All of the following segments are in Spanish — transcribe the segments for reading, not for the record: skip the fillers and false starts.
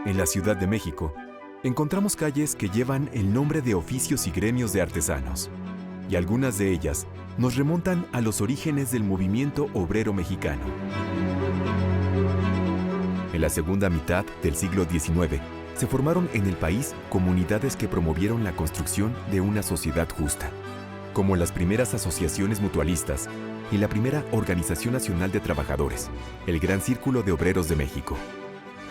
En la Ciudad de México, encontramos calles que llevan el nombre de oficios y gremios de artesanos, y algunas de ellas nos remontan a los orígenes del movimiento obrero mexicano. En la segunda mitad del siglo XIX, se formaron en el país comunidades que promovieron la construcción de una sociedad justa, como las primeras asociaciones mutualistas y la primera Organización Nacional de Trabajadores, el Gran Círculo de Obreros de México.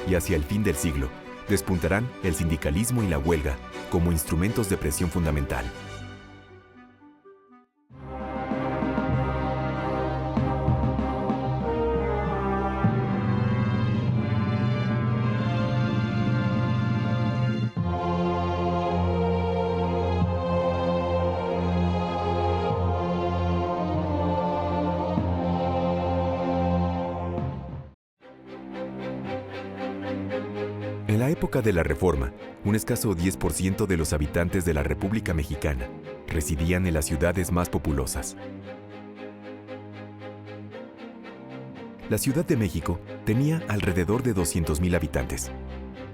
Y hacia el fin del siglo, despuntarán el sindicalismo y la huelga como instrumentos de presión fundamental. En la época de la Reforma, un escaso 10% de los habitantes de la República Mexicana residían en las ciudades más populosas. La Ciudad de México tenía alrededor de 200,000 habitantes.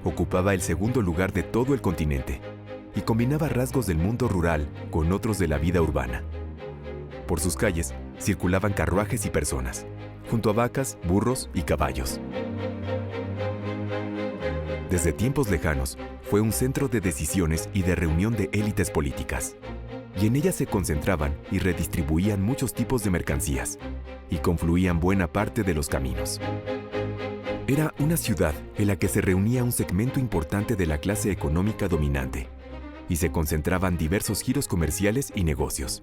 Ocupaba el segundo lugar de todo el continente y combinaba rasgos del mundo rural con otros de la vida urbana. Por sus calles circulaban carruajes y personas, junto a vacas, burros y caballos. Desde tiempos lejanos, fue un centro de decisiones y de reunión de élites políticas, y en ella se concentraban y redistribuían muchos tipos de mercancías, y confluían buena parte de los caminos. Era una ciudad en la que se reunía un segmento importante de la clase económica dominante, y se concentraban diversos giros comerciales y negocios,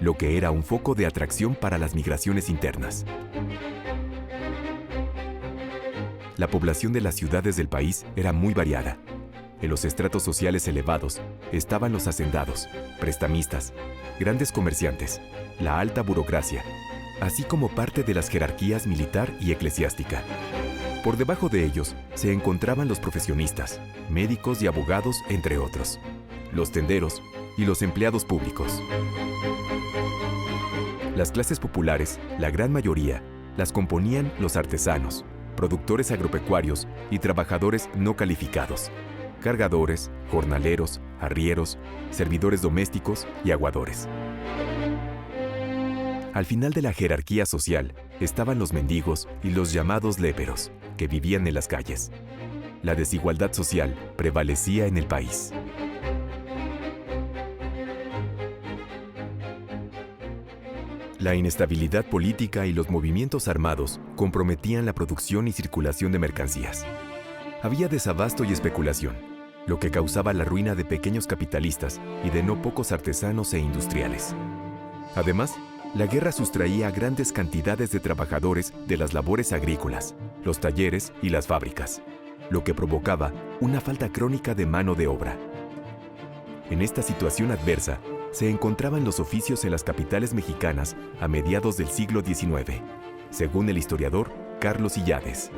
lo que era un foco de atracción para las migraciones internas. La población de las ciudades del país era muy variada. En los estratos sociales elevados estaban los hacendados, prestamistas, grandes comerciantes, la alta burocracia, así como parte de las jerarquías militar y eclesiástica. Por debajo de ellos se encontraban los profesionistas, médicos y abogados, entre otros, los tenderos y los empleados públicos. Las clases populares, la gran mayoría, las componían los artesanos, productores agropecuarios y trabajadores no calificados, cargadores, jornaleros, arrieros, servidores domésticos y aguadores. Al final de la jerarquía social estaban los mendigos y los llamados léperos, que vivían en las calles. La desigualdad social prevalecía en el país. La inestabilidad política y los movimientos armados comprometían la producción y circulación de mercancías. Había desabasto y especulación, lo que causaba la ruina de pequeños capitalistas y de no pocos artesanos e industriales. Además, la guerra sustraía grandes cantidades de trabajadores de las labores agrícolas, los talleres y las fábricas, lo que provocaba una falta crónica de mano de obra. En esta situación adversa, se encontraban los oficios en las capitales mexicanas a mediados del siglo XIX, según el historiador Carlos Illades.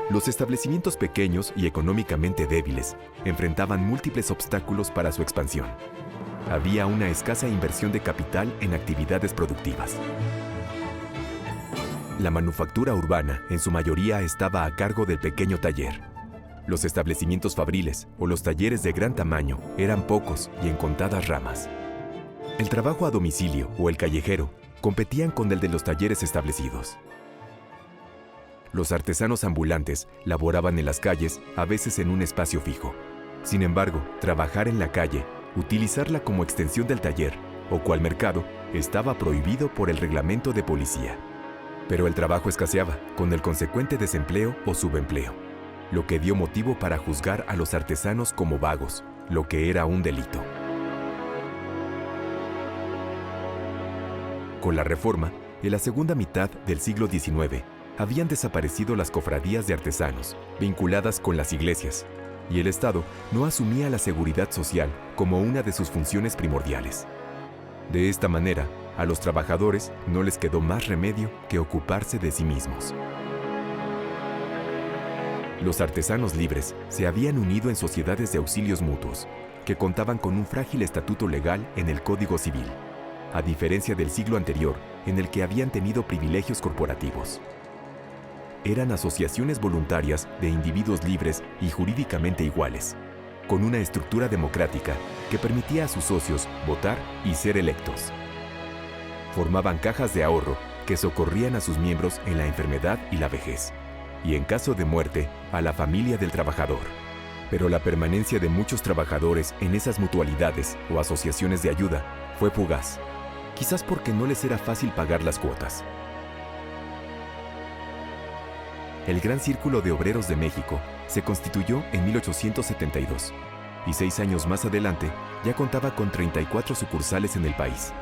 Los establecimientos pequeños y económicamente débiles enfrentaban múltiples obstáculos para su expansión. Había una escasa inversión de capital en actividades productivas. La manufactura urbana, en su mayoría, estaba a cargo del pequeño taller. Los establecimientos fabriles o los talleres de gran tamaño eran pocos y en contadas ramas. El trabajo a domicilio o el callejero competían con el de los talleres establecidos. Los artesanos ambulantes laboraban en las calles, a veces en un espacio fijo. Sin embargo, trabajar en la calle, utilizarla como extensión del taller o cual mercado, estaba prohibido por el reglamento de policía. Pero el trabajo escaseaba, con el consecuente desempleo o subempleo, lo que dio motivo para juzgar a los artesanos como vagos, lo que era un delito. Con la Reforma, en la segunda mitad del siglo XIX, habían desaparecido las cofradías de artesanos, vinculadas con las iglesias, y el Estado no asumía la seguridad social como una de sus funciones primordiales. De esta manera, a los trabajadores no les quedó más remedio que ocuparse de sí mismos. Los artesanos libres se habían unido en sociedades de auxilios mutuos, que contaban con un frágil estatuto legal en el Código Civil, a diferencia del siglo anterior, en el que habían tenido privilegios corporativos. eran asociaciones voluntarias de individuos libres y jurídicamente iguales, con una estructura democrática que permitía a sus socios votar y ser electos. Formaban cajas de ahorro que socorrían a sus miembros en la enfermedad y la vejez, y en caso de muerte, a la familia del trabajador. Pero la permanencia de muchos trabajadores en esas mutualidades o asociaciones de ayuda fue fugaz, quizás porque no les era fácil pagar las cuotas. El Gran Círculo de Obreros de México se constituyó en 1872 y 6 años más adelante ya contaba con 34 sucursales en el país.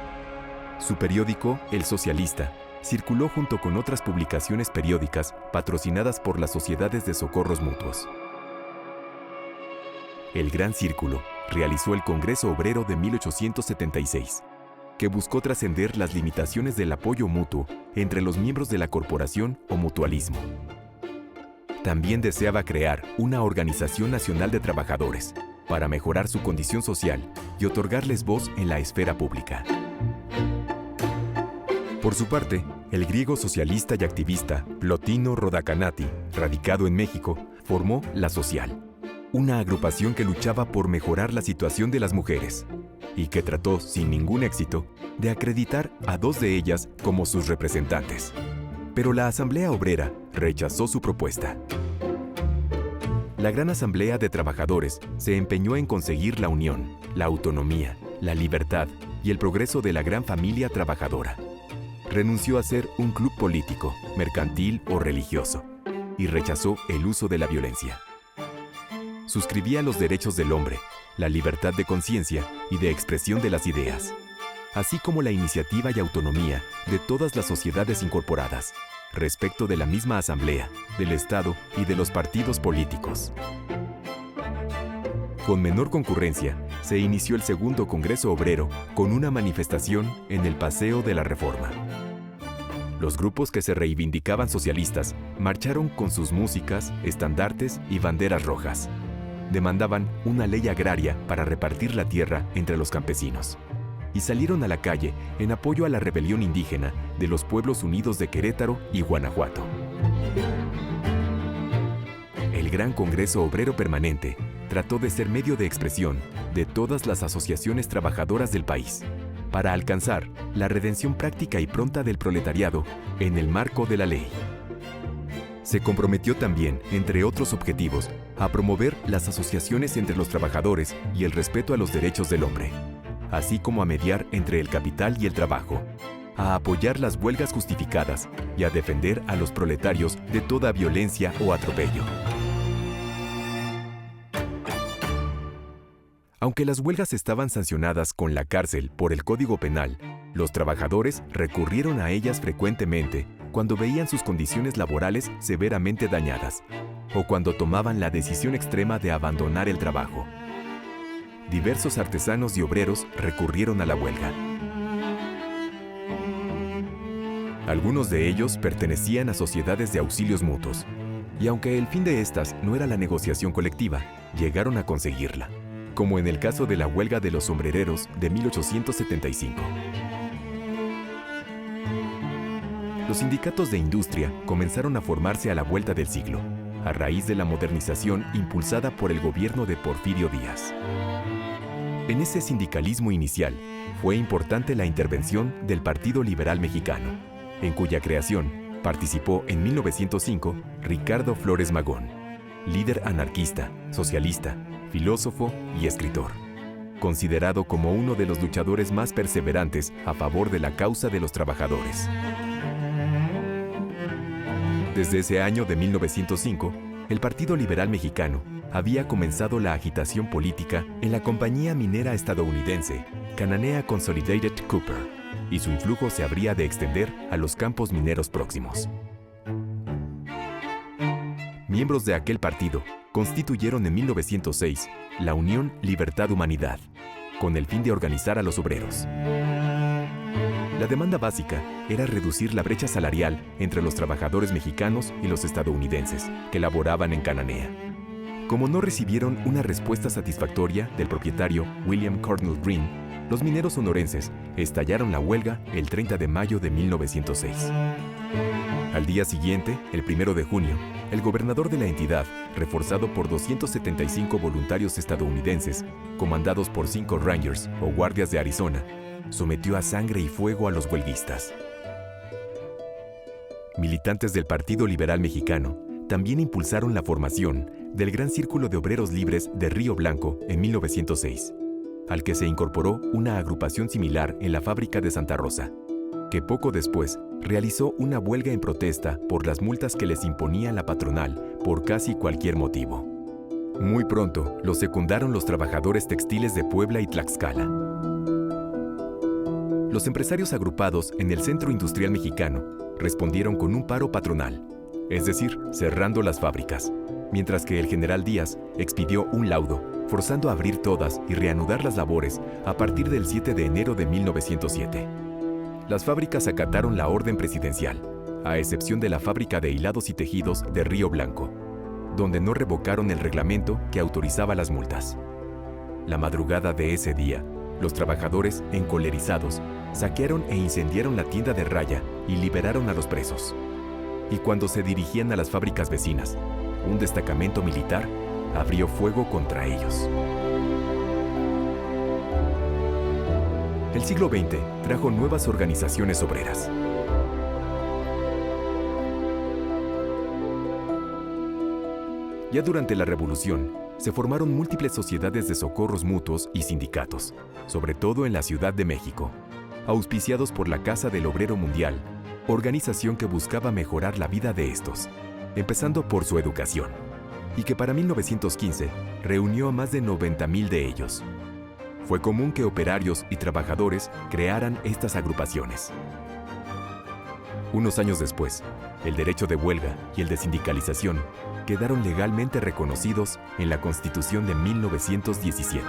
Su periódico, El Socialista, circuló junto con otras publicaciones periódicas patrocinadas por las sociedades de socorros mutuos. El Gran Círculo realizó el Congreso Obrero de 1876, que buscó trascender las limitaciones del apoyo mutuo entre los miembros de la corporación o mutualismo. También deseaba crear una organización nacional de trabajadores para mejorar su condición social y otorgarles voz en la esfera pública. Por su parte, el griego socialista y activista Plotino Rodacanati, radicado en México, formó La Social, una agrupación que luchaba por mejorar la situación de las mujeres y que trató, sin ningún éxito, de acreditar a 2 de ellas como sus representantes. Pero la Asamblea Obrera rechazó su propuesta. La Gran Asamblea de Trabajadores se empeñó en conseguir la unión, la autonomía, la libertad y el progreso de la gran familia trabajadora. Renunció a ser un club político, mercantil o religioso, y rechazó el uso de la violencia. Suscribía los derechos del hombre, la libertad de conciencia y de expresión de las ideas, así como la iniciativa y autonomía de todas las sociedades incorporadas, respecto de la misma Asamblea, del Estado y de los partidos políticos. Con menor concurrencia, se inició el segundo Congreso Obrero con una manifestación en el Paseo de la Reforma. Los grupos que se reivindicaban socialistas marcharon con sus músicas, estandartes y banderas rojas. Demandaban una ley agraria para repartir la tierra entre los campesinos y salieron a la calle en apoyo a la rebelión indígena de los Pueblos Unidos de Querétaro y Guanajuato. El Gran Congreso Obrero Permanente trató de ser medio de expresión de todas las asociaciones trabajadoras del país para alcanzar la redención práctica y pronta del proletariado en el marco de la ley. Se comprometió también, entre otros objetivos, a promover las asociaciones entre los trabajadores y el respeto a los derechos del hombre, así como a mediar entre el capital y el trabajo, a apoyar las huelgas justificadas y a defender a los proletarios de toda violencia o atropello. Aunque las huelgas estaban sancionadas con la cárcel por el Código Penal, los trabajadores recurrieron a ellas frecuentemente cuando veían sus condiciones laborales severamente dañadas o cuando tomaban la decisión extrema de abandonar el trabajo. Diversos artesanos y obreros recurrieron a la huelga. Algunos de ellos pertenecían a sociedades de auxilios mutuos, y aunque el fin de estas no era la negociación colectiva, llegaron a conseguirla, como en el caso de la huelga de los sombrereros de 1875. Los sindicatos de industria comenzaron a formarse a la vuelta del siglo, a raíz de la modernización impulsada por el gobierno de Porfirio Díaz. En ese sindicalismo inicial, fue importante la intervención del Partido Liberal Mexicano, en cuya creación participó en 1905 Ricardo Flores Magón, líder anarquista, socialista, filósofo y escritor, considerado como uno de los luchadores más perseverantes a favor de la causa de los trabajadores. Desde ese año de 1905, el Partido Liberal Mexicano había comenzado la agitación política en la compañía minera estadounidense Cananea Consolidated Copper, y su influjo se habría de extender a los campos mineros próximos. Miembros de aquel partido constituyeron en 1906 la Unión Libertad Humanidad, con el fin de organizar a los obreros. La demanda básica era reducir la brecha salarial entre los trabajadores mexicanos y los estadounidenses que laboraban en Cananea. Como no recibieron una respuesta satisfactoria del propietario William Cornell Green, los mineros sonorenses estallaron la huelga el 30 de mayo de 1906. Al día siguiente, el 1 de junio, el gobernador de la entidad, reforzado por 275 voluntarios estadounidenses, comandados por 5 Rangers o guardias de Arizona, sometió a sangre y fuego a los huelguistas. Militantes del Partido Liberal Mexicano también impulsaron la formación del Gran Círculo de Obreros Libres de Río Blanco en 1906, al que se incorporó una agrupación similar en la fábrica de Santa Rosa, que poco después realizó una huelga en protesta por las multas que les imponía la patronal por casi cualquier motivo. Muy pronto los secundaron los trabajadores textiles de Puebla y Tlaxcala. Los empresarios agrupados en el Centro Industrial Mexicano respondieron con un paro patronal, es decir, cerrando las fábricas, mientras que el general Díaz expidió un laudo, forzando a abrir todas y reanudar las labores a partir del 7 de enero de 1907. Las fábricas acataron la orden presidencial, a excepción de la fábrica de hilados y tejidos de Río Blanco, donde no revocaron el reglamento que autorizaba las multas. La madrugada de ese día, los trabajadores, encolerizados, saquearon e incendiaron la tienda de Raya y liberaron a los presos. Y cuando se dirigían a las fábricas vecinas, un destacamento militar abrió fuego contra ellos. El siglo XX trajo nuevas organizaciones obreras. Ya durante la Revolución, se formaron múltiples sociedades de socorros mutuos y sindicatos, sobre todo en la Ciudad de México, auspiciados por la Casa del Obrero Mundial, organización que buscaba mejorar la vida de estos, empezando por su educación, y que para 1915 reunió a más de 90,000 de ellos. Fue común que operarios y trabajadores crearan estas agrupaciones. Unos años después, el derecho de huelga y el de sindicalización quedaron legalmente reconocidos en la Constitución de 1917.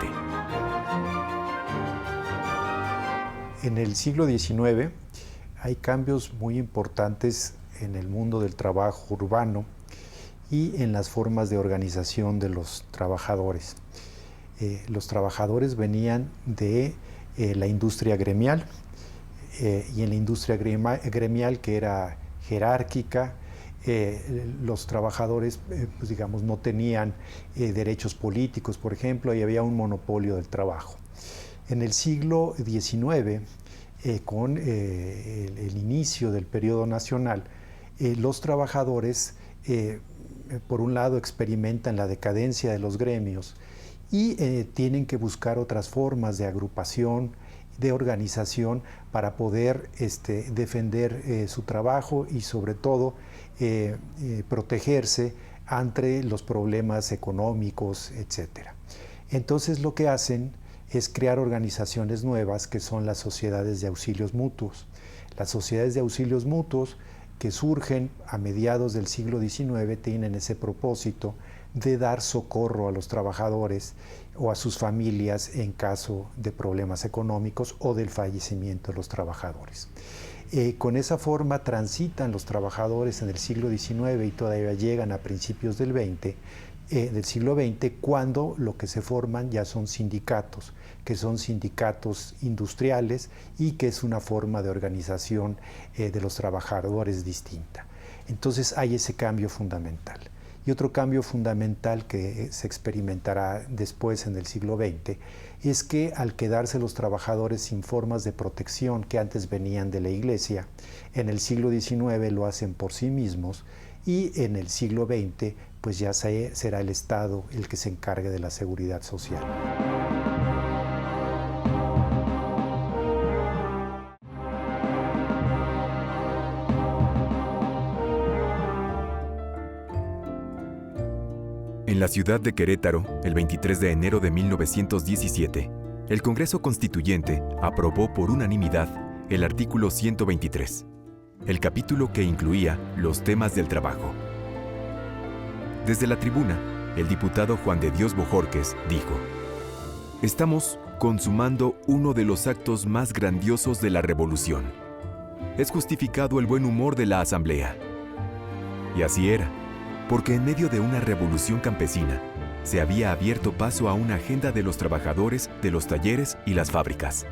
En el siglo XIX hay cambios muy importantes en el mundo del trabajo urbano y en las formas de organización de los trabajadores. Los trabajadores venían de la industria gremial y en la industria gremial, que era jerárquica, los trabajadores pues digamos, no tenían derechos políticos, por ejemplo, y había un monopolio del trabajo. En el siglo XIX, con el inicio del periodo nacional, los trabajadores, por un lado, experimentan la decadencia de los gremios y tienen que buscar otras formas de agrupación, de organización para poder defender su trabajo y sobre todo protegerse ante los problemas económicos, etc. Entonces lo que hacen es crear organizaciones nuevas que son las sociedades de auxilios mutuos. Las sociedades de auxilios mutuos que surgen a mediados del siglo XIX tienen ese propósito de dar socorro a los trabajadores o a sus familias en caso de problemas económicos o del fallecimiento de los trabajadores. Con esa forma transitan los trabajadores en el siglo XIX y todavía llegan a principios del siglo XX, cuando lo que se forman ya son sindicatos, que son sindicatos industriales y que es una forma de organización de los trabajadores distinta. Entonces hay ese cambio fundamental. Y otro cambio fundamental que se experimentará después en el siglo XX es que al quedarse los trabajadores sin formas de protección que antes venían de la Iglesia, en el siglo XIX lo hacen por sí mismos y en el siglo XX pues ya será el Estado el que se encargue de la seguridad social. En la ciudad de Querétaro, el 23 de enero de 1917, el Congreso Constituyente aprobó por unanimidad el artículo 123, el capítulo que incluía los temas del trabajo. Desde la tribuna, el diputado Juan de Dios Bojorquez dijo: «Estamos consumando uno de los actos más grandiosos de la revolución. Es justificado el buen humor de la Asamblea». Y así era, porque en medio de una revolución campesina, se había abierto paso a una agenda de los trabajadores de los talleres y las fábricas,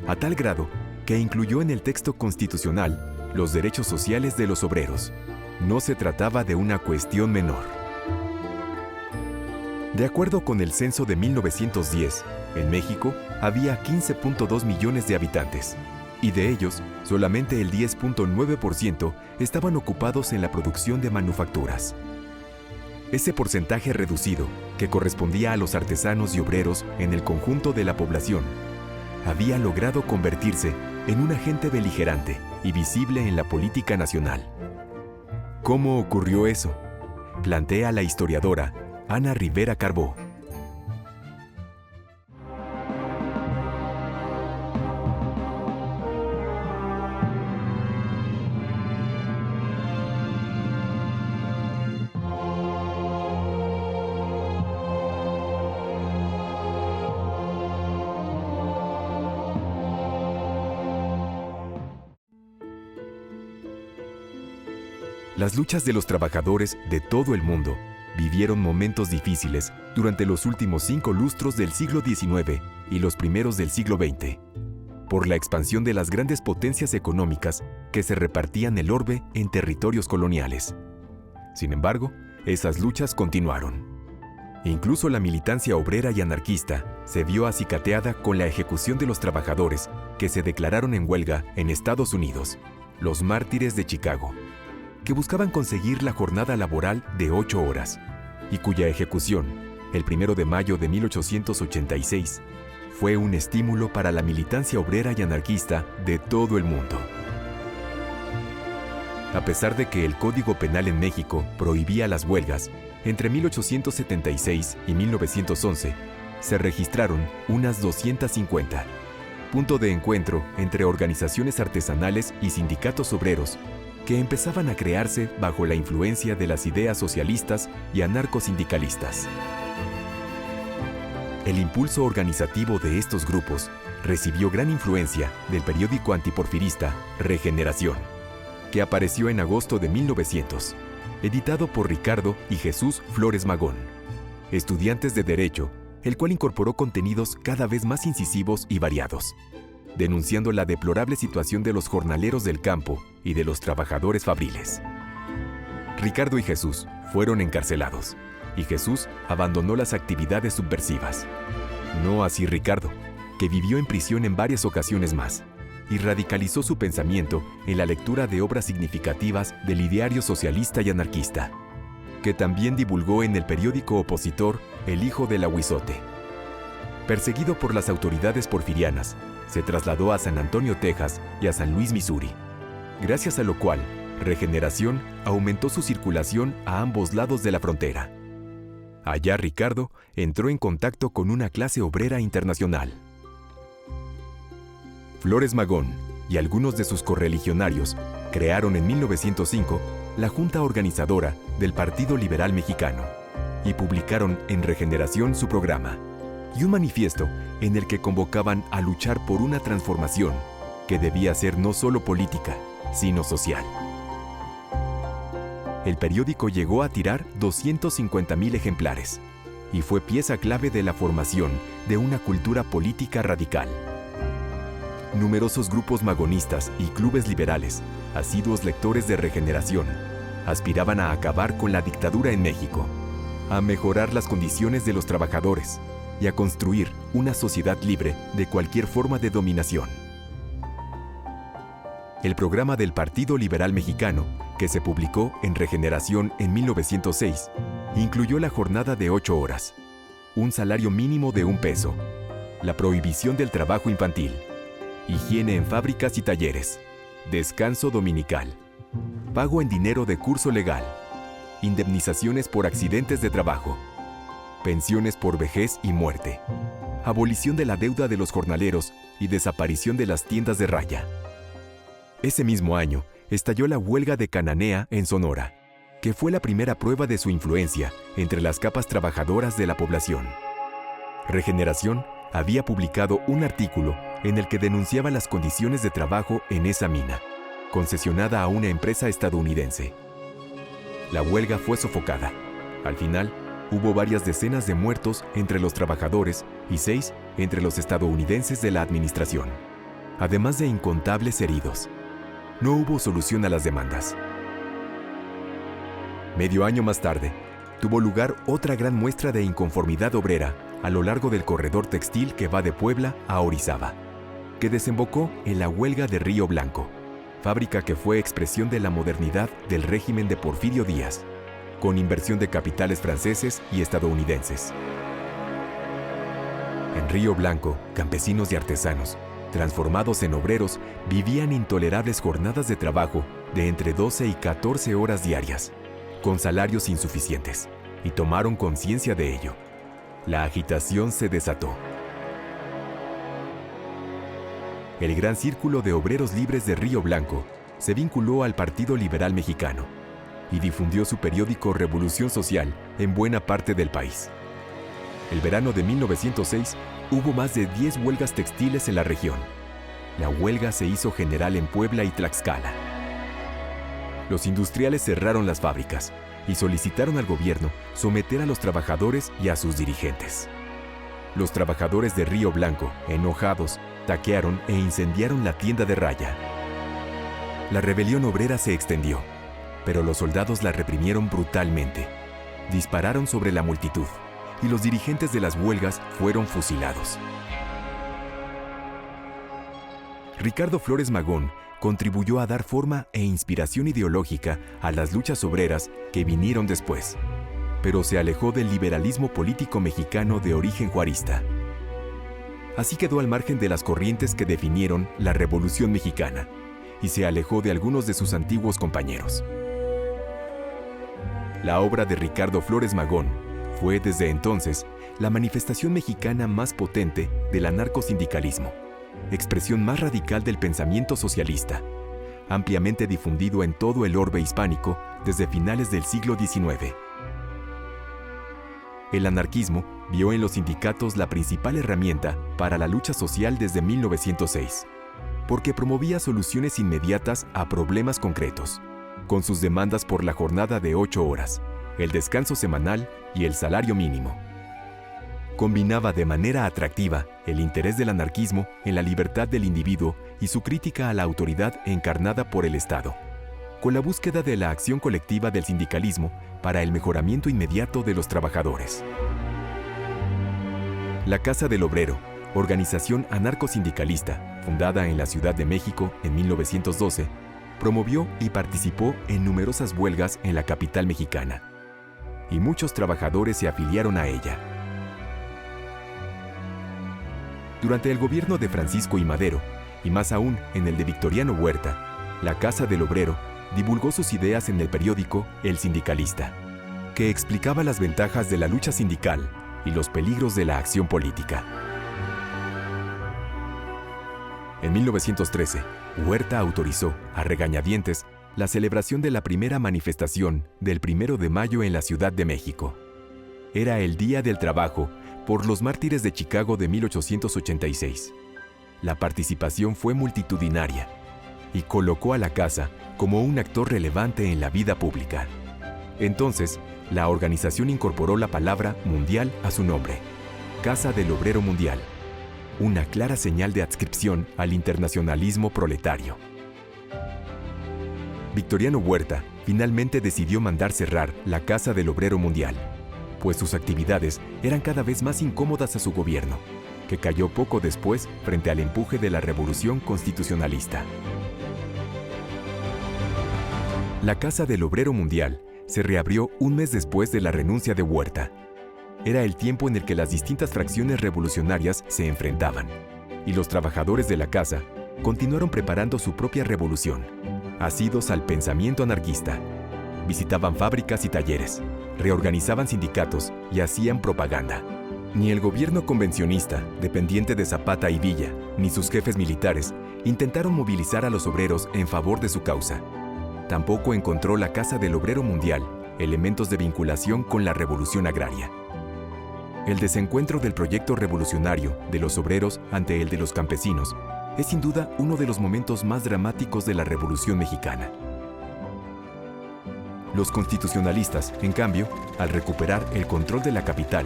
a tal grado que incluyó en el texto constitucional los derechos sociales de los obreros. No se trataba de una cuestión menor. De acuerdo con el censo de 1910, en México había 15.2 millones de habitantes, y de ellos, solamente el 10.9% estaban ocupados en la producción de manufacturas. Ese porcentaje reducido, que correspondía a los artesanos y obreros en el conjunto de la población, había logrado convertirse en un agente beligerante y visible en la política nacional. ¿Cómo ocurrió eso? Plantea la historiadora Ana Rivera Carbó. Las luchas de los trabajadores de todo el mundo vivieron momentos difíciles durante los últimos 5 lustros del siglo XIX y los primeros del siglo XX, por la expansión de las grandes potencias económicas que se repartían el orbe en territorios coloniales. Sin embargo, esas luchas continuaron. Incluso la militancia obrera y anarquista se vio acicateada con la ejecución de los trabajadores que se declararon en huelga en Estados Unidos, los mártires de Chicago, que buscaban conseguir la jornada laboral de 8 horas, y cuya ejecución, el 1 de mayo de 1886, fue un estímulo para la militancia obrera y anarquista de todo el mundo. A pesar de que el Código Penal en México prohibía las huelgas, entre 1876 y 1911 se registraron unas 250, punto de encuentro entre organizaciones artesanales y sindicatos obreros que empezaban a crearse bajo la influencia de las ideas socialistas y anarcosindicalistas. El impulso organizativo de estos grupos recibió gran influencia del periódico antiporfirista Regeneración, que apareció en agosto de 1900, editado por Ricardo y Jesús Flores Magón, estudiantes de Derecho, el cual incorporó contenidos cada vez más incisivos y variados, denunciando la deplorable situación de los jornaleros del campo y de los trabajadores fabriles. Ricardo y Jesús fueron encarcelados, y Jesús abandonó las actividades subversivas. No así Ricardo, que vivió en prisión en varias ocasiones más, y radicalizó su pensamiento en la lectura de obras significativas del ideario socialista y anarquista, que también divulgó en el periódico opositor El Hijo del Ahuizote. Perseguido por las autoridades porfirianas, se trasladó a San Antonio, Texas y a San Luis, Missouri, gracias a lo cual Regeneración aumentó su circulación a ambos lados de la frontera. Allá Ricardo entró en contacto con una clase obrera internacional. Flores Magón y algunos de sus correligionarios crearon en 1905 la Junta Organizadora del Partido Liberal Mexicano y publicaron en Regeneración su programa y un manifiesto en el que convocaban a luchar por una transformación que debía ser no solo política, sino social. El periódico llegó a tirar 250,000 ejemplares y fue pieza clave de la formación de una cultura política radical. Numerosos grupos magonistas y clubes liberales, asiduos lectores de Regeneración, aspiraban a acabar con la dictadura en México, a mejorar las condiciones de los trabajadores y a construir una sociedad libre de cualquier forma de dominación. El programa del Partido Liberal Mexicano, que se publicó en Regeneración en 1906, incluyó la jornada de 8 horas, un salario mínimo de $1, la prohibición del trabajo infantil, higiene en fábricas y talleres, descanso dominical, pago en dinero de curso legal, indemnizaciones por accidentes de trabajo, pensiones por vejez y muerte, abolición de la deuda de los jornaleros y desaparición de las tiendas de raya. Ese mismo año, estalló la huelga de Cananea en Sonora, que fue la primera prueba de su influencia entre las capas trabajadoras de la población. Regeneración había publicado un artículo en el que denunciaba las condiciones de trabajo en esa mina, concesionada a una empresa estadounidense. La huelga fue sofocada. Al final, hubo varias decenas de muertos entre los trabajadores y 6 entre los estadounidenses de la administración, además de incontables heridos. no hubo solución a las demandas. Medio año más tarde, tuvo lugar otra gran muestra de inconformidad obrera a lo largo del corredor textil que va de Puebla a Orizaba, que desembocó en la huelga de Río Blanco, fábrica que fue expresión de la modernidad del régimen de Porfirio Díaz, con inversión de capitales franceses y estadounidenses. En Río Blanco, campesinos y artesanos, transformados en obreros, vivían intolerables jornadas de trabajo de entre 12 y 14 horas diarias, con salarios insuficientes, y tomaron conciencia de ello. La agitación se desató. El Gran Círculo de Obreros Libres de Río Blanco se vinculó al Partido Liberal Mexicano y difundió su periódico Revolución Social en buena parte del país. El verano de 1906 hubo más de 10 huelgas textiles en la región. La huelga se hizo general en Puebla y Tlaxcala. Los industriales cerraron las fábricas y solicitaron al gobierno someter a los trabajadores y a sus dirigentes. Los trabajadores de Río Blanco, enojados, saquearon e incendiaron la tienda de raya. La rebelión obrera se extendió, pero los soldados la reprimieron brutalmente. Dispararon sobre la multitud y los dirigentes de las huelgas fueron fusilados. Ricardo Flores Magón contribuyó a dar forma e inspiración ideológica a las luchas obreras que vinieron después, pero se alejó del liberalismo político mexicano de origen juarista. Así quedó al margen de las corrientes que definieron la Revolución Mexicana y se alejó de algunos de sus antiguos compañeros. La obra de Ricardo Flores Magón fue desde entonces la manifestación mexicana más potente del anarcosindicalismo, expresión más radical del pensamiento socialista, ampliamente difundido en todo el orbe hispánico desde finales del siglo XIX. El anarquismo vio en los sindicatos la principal herramienta para la lucha social desde 1906, porque promovía soluciones inmediatas a problemas concretos, con sus demandas por la jornada de 8 horas, el descanso semanal y el salario mínimo. Combinaba de manera atractiva el interés del anarquismo en la libertad del individuo y su crítica a la autoridad encarnada por el Estado, con la búsqueda de la acción colectiva del sindicalismo para el mejoramiento inmediato de los trabajadores. La Casa del Obrero, organización anarcosindicalista fundada en la Ciudad de México en 1912, promovió y participó en numerosas huelgas en la capital mexicana, y muchos trabajadores se afiliaron a ella. Durante el gobierno de Francisco I. Madero, y más aún en el de Victoriano Huerta, la Casa del Obrero divulgó sus ideas en el periódico El Sindicalista, que explicaba las ventajas de la lucha sindical y los peligros de la acción política. En 1913, Huerta autorizó, a regañadientes, la celebración de la primera manifestación del 1 de mayo en la Ciudad de México. Era el Día del Trabajo por los mártires de Chicago de 1886. La participación fue multitudinaria y colocó a la casa como un actor relevante en la vida pública. Entonces, la organización incorporó la palabra mundial a su nombre, Casa del Obrero Mundial, una clara señal de adscripción al internacionalismo proletario. Victoriano Huerta finalmente decidió mandar cerrar la Casa del Obrero Mundial, pues sus actividades eran cada vez más incómodas a su gobierno, que cayó poco después frente al empuje de la Revolución Constitucionalista. La Casa del Obrero Mundial se reabrió un mes después de la renuncia de Huerta. Era el tiempo en el que las distintas fracciones revolucionarias se enfrentaban, y los trabajadores de la casa continuaron preparando su propia revolución, asidos al pensamiento anarquista. Visitaban fábricas y talleres, reorganizaban sindicatos y hacían propaganda. Ni el gobierno convencionista, dependiente de Zapata y Villa, ni sus jefes militares intentaron movilizar a los obreros en favor de su causa. Tampoco encontró la Casa del Obrero Mundial elementos de vinculación con la revolución agraria. El desencuentro del proyecto revolucionario de los obreros ante el de los campesinos es sin duda uno de los momentos más dramáticos de la Revolución Mexicana. Los constitucionalistas, en cambio, al recuperar el control de la capital,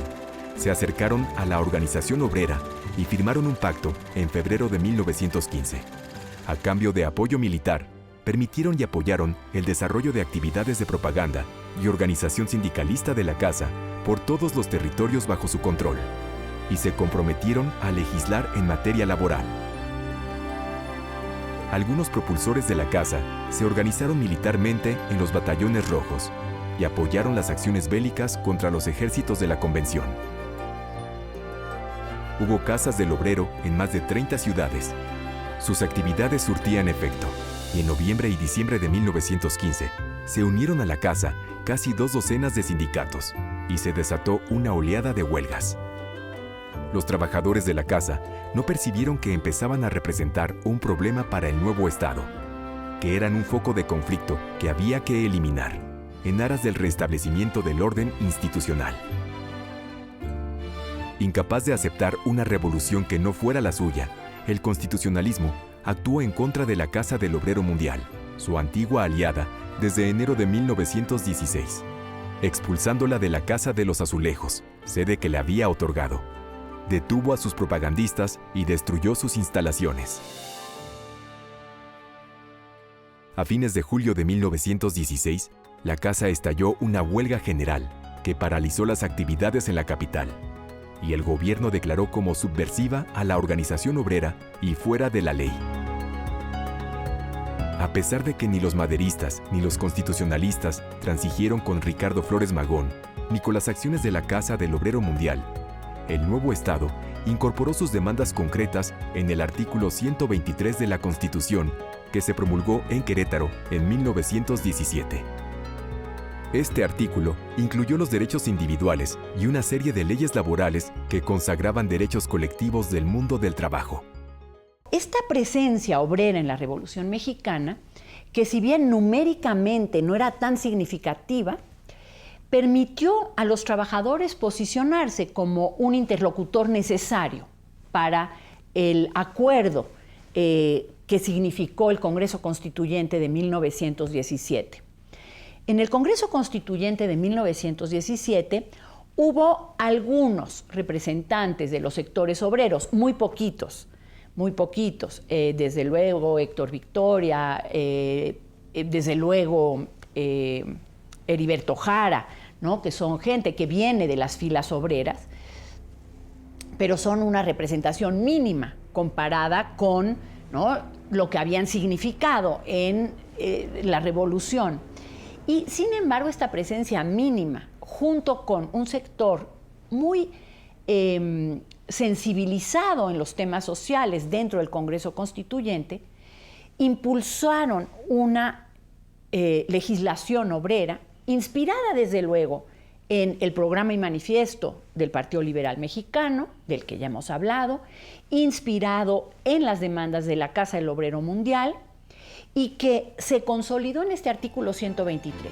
se acercaron a la organización obrera y firmaron un pacto en febrero de 1915. A cambio de apoyo militar, permitieron y apoyaron el desarrollo de actividades de propaganda y organización sindicalista de la Casa por todos los territorios bajo su control, y se comprometieron a legislar en materia laboral. Algunos propulsores de la Casa se organizaron militarmente en los batallones rojos y apoyaron las acciones bélicas contra los ejércitos de la Convención. Hubo casas del obrero en más de 30 ciudades. Sus actividades surtían efecto, y en noviembre y diciembre de 1915 se unieron a la Casa casi 2 docenas de sindicatos y se desató una oleada de huelgas. Los trabajadores de la Casa no percibieron que empezaban a representar un problema para el nuevo Estado, que eran un foco de conflicto que había que eliminar, en aras del restablecimiento del orden institucional. Incapaz de aceptar una revolución que no fuera la suya, el constitucionalismo actuó en contra de la Casa del Obrero Mundial, su antigua aliada, desde enero de 1916, expulsándola de la Casa de los Azulejos, sede que le había otorgado. Detuvo a sus propagandistas y destruyó sus instalaciones. A fines de julio de 1916, la Casa estalló una huelga general que paralizó las actividades en la capital, y el gobierno declaró como subversiva a la organización obrera y fuera de la ley. A pesar de que ni los maderistas ni los constitucionalistas transigieron con Ricardo Flores Magón, ni con las acciones de la Casa del Obrero Mundial, el nuevo Estado incorporó sus demandas concretas en el artículo 123 de la Constitución, que se promulgó en Querétaro en 1917. Este artículo incluyó los derechos individuales y una serie de leyes laborales que consagraban derechos colectivos del mundo del trabajo. Esta presencia obrera en la Revolución Mexicana, que si bien numéricamente no era tan significativa, permitió a los trabajadores posicionarse como un interlocutor necesario para el acuerdo que significó el Congreso Constituyente de 1917. En el Congreso Constituyente de 1917 hubo algunos representantes de los sectores obreros, muy poquitos, desde luego Héctor Victoria, desde luego Heriberto Jara, ¿no? Que son gente que viene de las filas obreras, pero son una representación mínima comparada con, ¿no?, lo que habían significado en la revolución. Y sin embargo, esta presencia mínima, junto con un sector muy sensibilizado en los temas sociales dentro del Congreso Constituyente, impulsaron una legislación obrera inspirada desde luego en el programa y manifiesto del Partido Liberal Mexicano, del que ya hemos hablado, inspirado en las demandas de la Casa del Obrero Mundial, y que se consolidó en este artículo 123.